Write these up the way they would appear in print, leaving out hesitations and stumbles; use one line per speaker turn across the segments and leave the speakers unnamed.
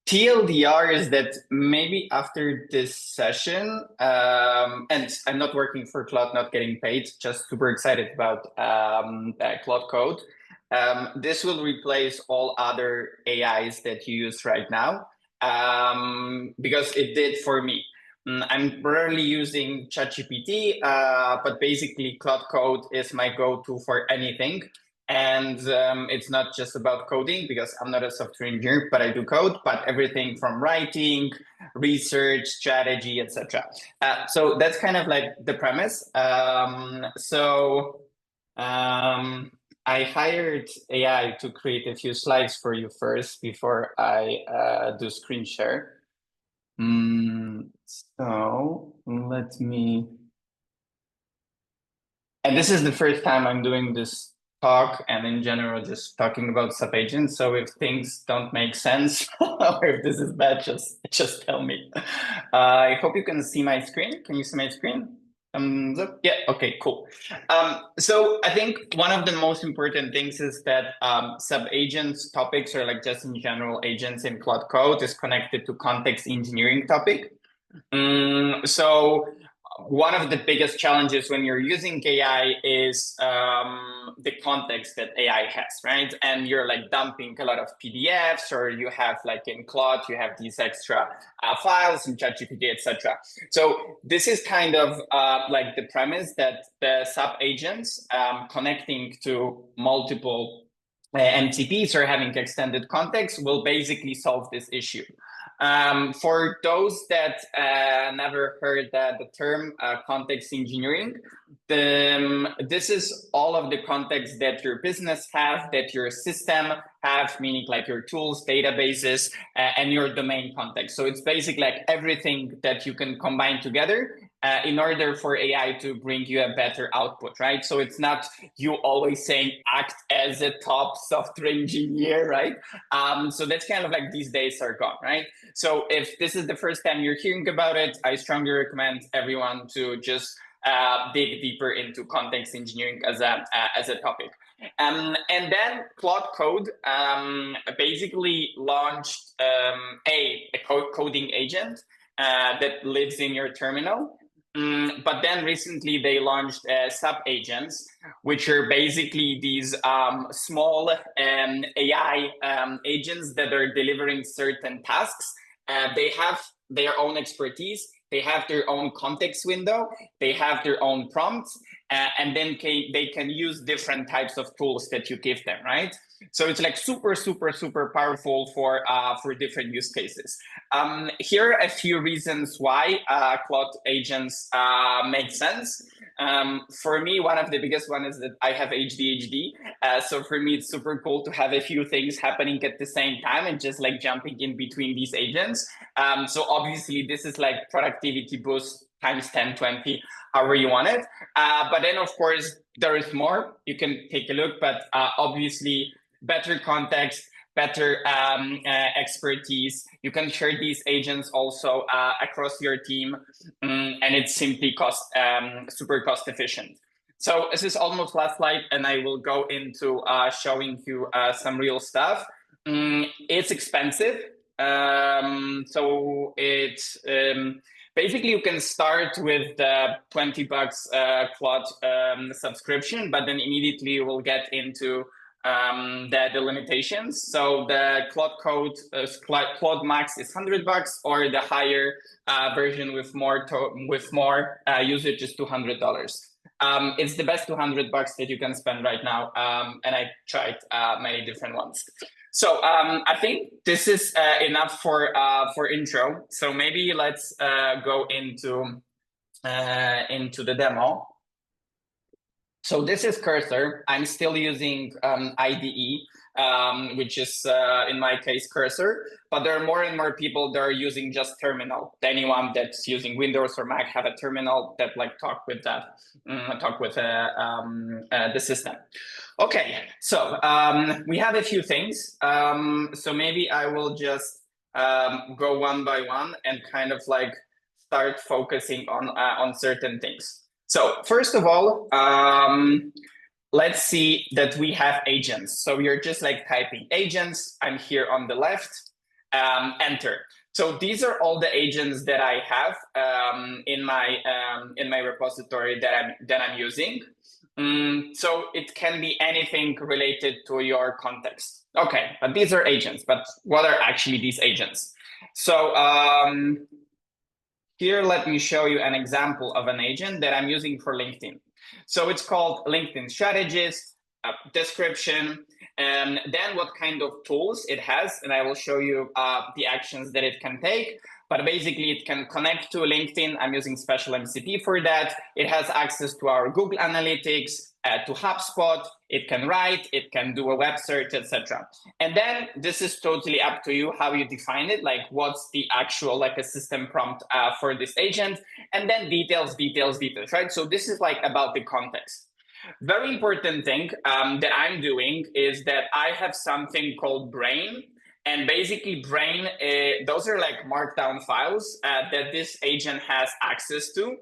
TLDR is that maybe after this session, and I'm not working for Claude, not getting paid, just super excited about Claude Code. This will replace all other AIs that you use right now, because it did for me. I'm rarely using ChatGPT, but basically Claude Code is my go-to for anything. And it's not just about coding because I'm not a software engineer, but I do code, but everything from writing, research, strategy, etc. So that's kind of like the premise. I hired AI to create a few slides for you first before I do screen share. So let me, and this is the first time I'm doing this talk and in general just talking about sub-agents. So if things don't make sense or if this is bad, just tell me. I hope you can see my screen. Can you see my screen? Yeah, okay, cool. So I think one of the most important things is that sub-agents topics, or like just in general agents in Claude Code, is connected to context engineering topic. So one of the biggest challenges when you're using AI is the context that AI has, right? And you're like dumping a lot of PDFs, or you have like in Claude, you have these extra files in ChatGPT, etc. So this is kind of like the premise that the sub-agents connecting to multiple MCPs or having extended context will basically solve this issue. For those that never heard the term context engineering, this is all of the context that your business have, that your system have, meaning like your tools, databases, and your domain context. So it's basically like everything that you can combine together in order for AI to bring you a better output, right? So it's not you always saying act as a top software engineer, right? So that's kind of like these days are gone, right? So if this is the first time you're hearing about it, I strongly recommend everyone to just dig deeper into context engineering as a topic. And then Claude Code basically launched a coding agent that lives in your terminal. But then recently they launched sub-agents, which are basically these small AI agents that are delivering certain tasks. They have their own expertise, they have their own context window, they have their own prompts, and then they can use different types of tools that you give them, right? So it's like super, super, super powerful for different use cases. Here are a few reasons why Claude agents make sense. For me, one of the biggest one is that I have ADHD. So for me, it's super cool to have a few things happening at the same time and just like jumping in between these agents. So obviously this is like productivity boost times 10, 20, however you want it. But then of course, there is more. You can take a look, but obviously better context, better expertise. You can share these agents also across your team, and it's simply super cost efficient. So this is almost last slide, and I will go into showing you some real stuff. It's expensive. So it's basically you can start with the $20 Claude subscription, but then immediately you will get into the limitations. So the Claude Code Max is $100, or the higher version with more usage is $200. It's the best $200 that you can spend right now, and I tried many different ones. So I think this is enough for intro. So maybe let's go into the demo. So this is Cursor. I'm still using IDE, which is in my case Cursor, but there are more and more people that are using just terminal. Anyone that's using Windows or Mac have a terminal that like talk with the system. Okay, so we have a few things. So maybe I will just go one by one and kind of like start focusing on certain things. So first of all, let's see that we have agents. So you're just like typing agents. I'm here on the left. enter. So these are all the agents that I have in my repository that I'm using. So it can be anything related to your context. Okay, but these are agents. But what are actually these agents? So here, let me show you an example of an agent that I'm using for LinkedIn. So it's called LinkedIn Strategist, description, and then what kind of tools it has. And I will show you the actions that it can take. But basically, it can connect to LinkedIn. I'm using special MCP for that. It has access to our Google Analytics, to HubSpot. It can write, it can do a web search, etc. And then this is totally up to you how you define it, like what's the actual, like a system prompt for this agent, and then details, right? So this is like about the context. Very important thing that I'm doing is that I have something called Brain. And basically Brain, those are like markdown files that this agent has access to,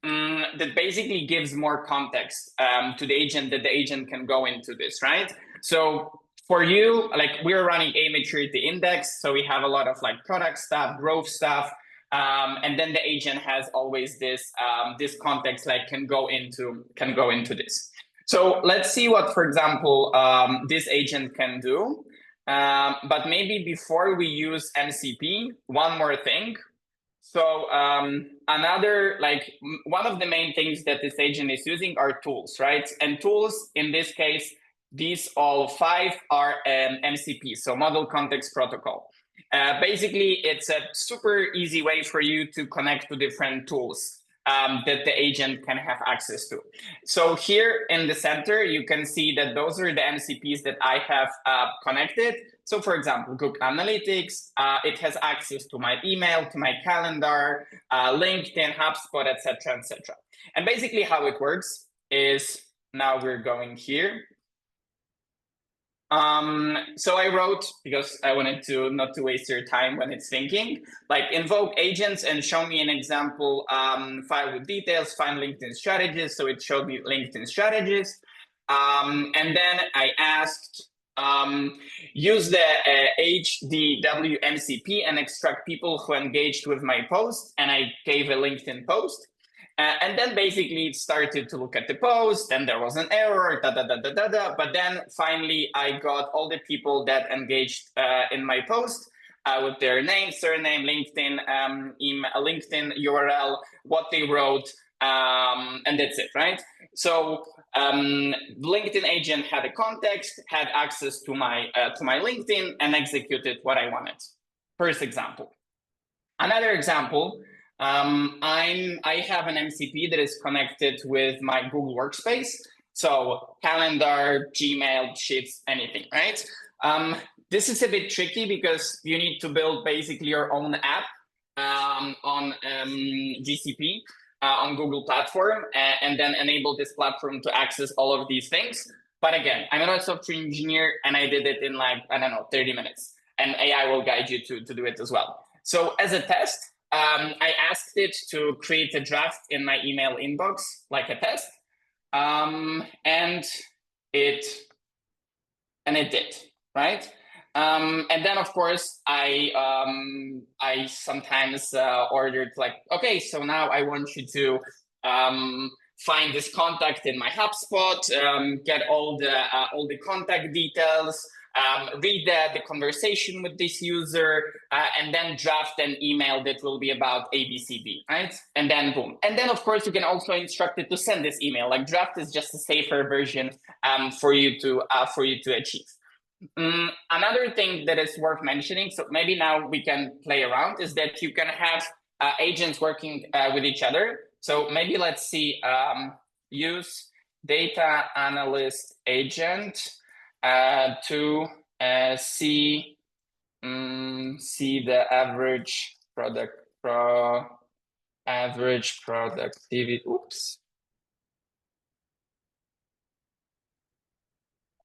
that basically gives more context to the agent, that the agent can go into this, right? So for you, like we're running a maturity index, so we have a lot of like product stuff, growth stuff, and then the agent has always this this context, like can go into this. So let's see what, for example, this agent can do. But maybe before we use MCP, one more thing. So another, like one of the main things that this agent is using are tools, right? And tools, in this case, these all 5 are MCPs, so Model Context Protocol. Basically, it's a super easy way for you to connect to different tools that the agent can have access to. So here in the center, you can see that those are the MCPs that I have connected. So for example, Google Analytics, it has access to my email, to my calendar, LinkedIn, HubSpot, etc., etc. And basically how it works is, now we're going here. So I wrote, because I wanted to not to waste your time when it's thinking, like invoke agents and show me an example file with details, find LinkedIn Strategist. So it showed me LinkedIn Strategist. And then I asked, use the HDW MCP and extract people who engaged with my post. And I gave a LinkedIn post. And then basically it started to look at the post, and there was an error, but then finally I got all the people that engaged in my post with their name, surname, LinkedIn, email, LinkedIn URL, what they wrote, and that's it, right? So LinkedIn agent had a context, had access to my LinkedIn, and executed what I wanted. First example. Another example. I have an MCP that is connected with my Google Workspace. So calendar, Gmail, Sheets, anything, right? This is a bit tricky because you need to build basically your own app on GCP, on Google platform, and then enable this platform to access all of these things. But again, I'm not a software engineer, and I did it in like, I don't know, 30 minutes. And AI will guide you to do it as well. So as a test, I asked it to create a draft in my email inbox, like a test, and it did, right? And then of course I sometimes ordered like, okay, so now I want you to find this contact in my HubSpot, get all the contact details. Read the conversation with this user, and then draft an email that will be about ABCD, right? And then boom. And then, of course, you can also instruct it to send this email. Like draft is just a safer version for you to achieve. Another thing that is worth mentioning, so maybe now we can play around, is that you can have agents working with each other. So maybe let's see, use data analyst agent to see the average average productivity. Oops.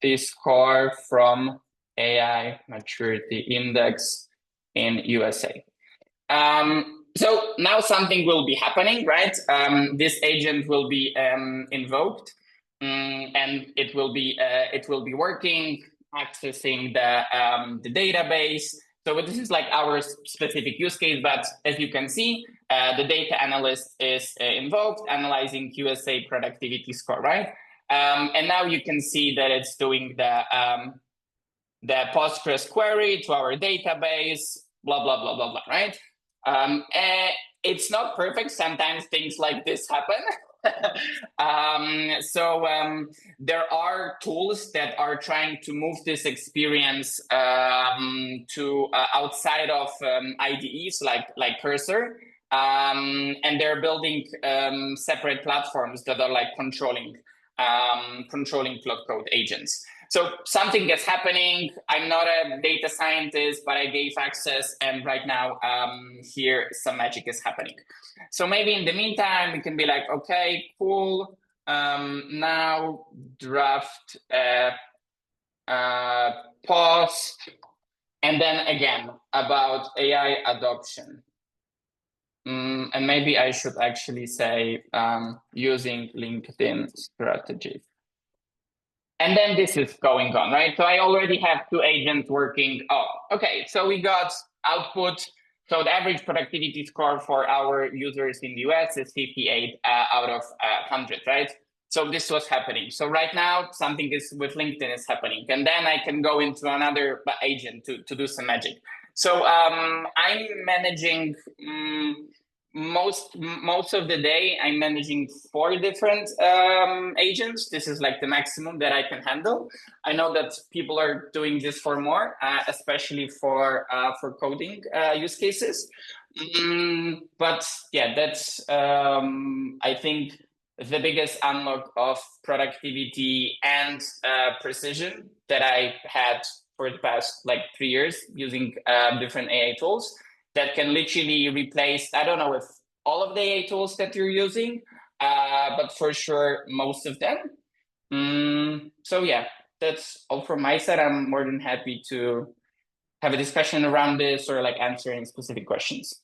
The score from AI maturity index in USA. So now something will be happening, right? This agent will be invoked. And it will be working, accessing the database. So this is like our specific use case, but as you can see, the data analyst is invoked, analyzing QSA productivity score, right? And now you can see that it's doing the Postgres query to our database, blah, blah, blah, blah, blah, right? It's not perfect. Sometimes things like this happen. There are tools that are trying to move this experience to outside of IDEs like Cursor, and they're building separate platforms that are like controlling Claude Code agents. So something is happening. I'm not a data scientist, but I gave access, and right now here some magic is happening. So maybe in the meantime, we can be like, okay, cool. Now draft post, and then again about AI adoption. And maybe I should actually say using LinkedIn strategy. And then this is going on, right? So I already have 2 agents working. Oh, okay. So we got output. So the average productivity score for our users in the US is 58 out of 100, right? So this was happening. So right now, something is with LinkedIn is happening. And then I can go into another agent to do some magic. So I'm managing most of the day. I'm managing 4 different agents. This is like the maximum that I can handle. I know that people are doing this for more, especially for coding use cases. But yeah, that's I think the biggest unlock of productivity and precision that I had for the past like 3 years using different AI tools that can literally replace, I don't know if all of the AI tools that you're using, but for sure, most of them. So yeah, that's all from my side. I'm more than happy to have a discussion around this or like answering specific questions.